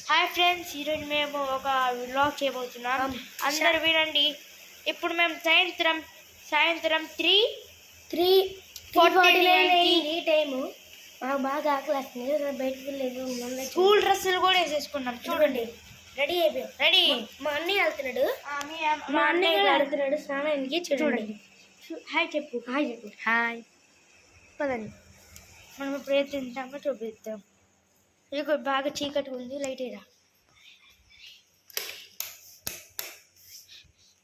Hi friends, ఈరోజు మేము ఒక వ్లాగ్ చేయబోతున్నాం. అందరు వినండి. ఇప్పుడు మేము సాయంత్రం 3:49 టైము. మాకు బాగా ఆకలిస్తుంది. బయటకు వెళ్ళలేదు. స్కూల్ డ్రెస్సులు కూడా వేసేసుకున్నాం. చూడండి, రెడీ అయిపోయాం. రెడీ. మా అన్నయ్య వెళ్తున్నాడు. మా అన్నయ్య వెళ్తున్నాడు స్నానానికి. చూడండి. హాయ్ చెప్పు. హాయ్. పదండి, మనం ఇప్పుడు ఏం తింటామో చూపిస్తాం. ఇది బాగా చీకటి ఉంది, లైట్ ఇరా.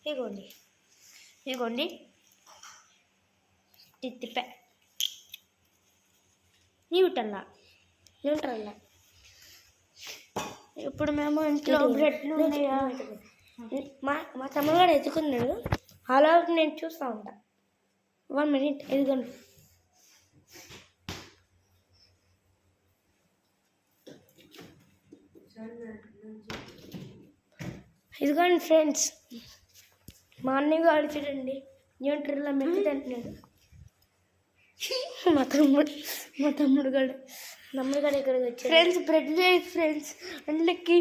ఇగోండి తిప్ప న్యూట్రల్లా. ఇప్పుడు మేము ఇంట్లో బ్రెడ్లు ఉన్నాయా. మా తమ్ముడు కూడా ఎత్తుకున్నాడు. అలా నేను చూస్తూ ఉంటా. 1 minute. ఎదుగుండి. ఇదిగోండి ఫ్రెండ్స్, మా అన్నయ్య గారు చూడండి న్యూట్రల్లో మెక్కి తింటున్నాడు. మా తమ్ముడు గారు ఇక్కడికి వచ్చాడు. ఫ్రెండ్స్, బ్రెడ్ లేదు ఫ్రెండ్స్. అందులోకి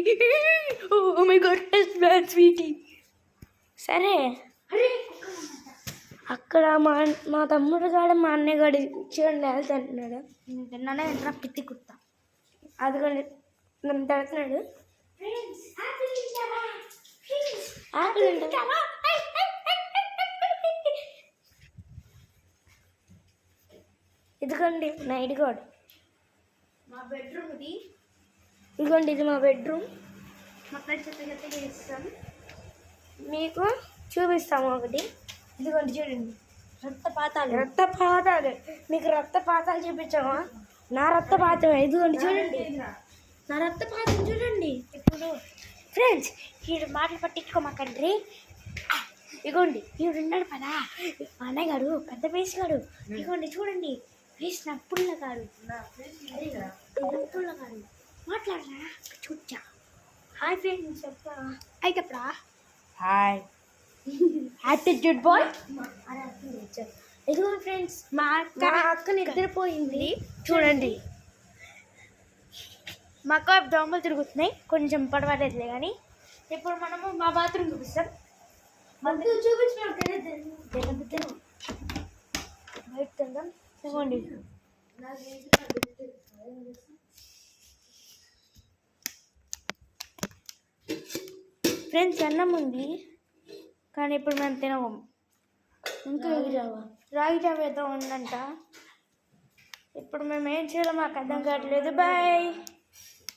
oh my god, bad sweetie. సరే, అక్కడ మా తమ్ముడు గారు మా అన్నయ్య గారు చూడండి ఎలా తింటున్నాడు. తిన్నానే తింటున్నా, పిత్తి కుత్త. అదిగోండి నన్ను తిడుతున్నాడు. ఇదిగోండి నైట్ గాడు. మా బెడ్రూమ్ ఇది. ఇదిగోండి, ఇది మా బెడ్రూమ్. మొత్తం చెత్త చేస్తాం. మీకు చూపిస్తాము ఒకటి. ఇదిగోండి చూడండి, రక్తపాతాలు. మీకు రక్తపాతాలు చూపించామా? నా రక్తపాతం ఇదిగోండి చూడండి. నా రక్తపాతం చూడండి. ఇప్పుడు ఫ్రెండ్స్, వీడు మాటలు పట్టించుకోమాకండ్రి. ఇగోండి, వీడు ఉన్నాడు పదా మా అన్నయ్య గారు, పెద్ద పేసి గారు. ఇగోండి చూడండి, పేసి నప్పుళ్ళ గారు. మాట్లాడరా చూచా. హాయ్ ఫ్రెండ్స్ చెప్పా. అయితే చెప్పరా. Hi attitude boy. ఇదిగోండి ఫ్రెండ్స్, మా అక్క నిద్రపోయింది. చూడండి, మా అక్క దోమలు తిరుగుతున్నాయి, కొంచెం పడవలేదులే. కానీ ఇప్పుడు మనము మా బాత్రూమ్ చూపిస్తాం. ఇవ్వండి ఫ్రెండ్స్, అన్నం ఉంది కానీ ఇప్పుడు మేము తినము. ఇంకా రాగి జావ ఏదో ఉందంట. ఇప్పుడు మేము ఏం చేయాలో మాకు అర్థం కావట్లేదు. బాయ్.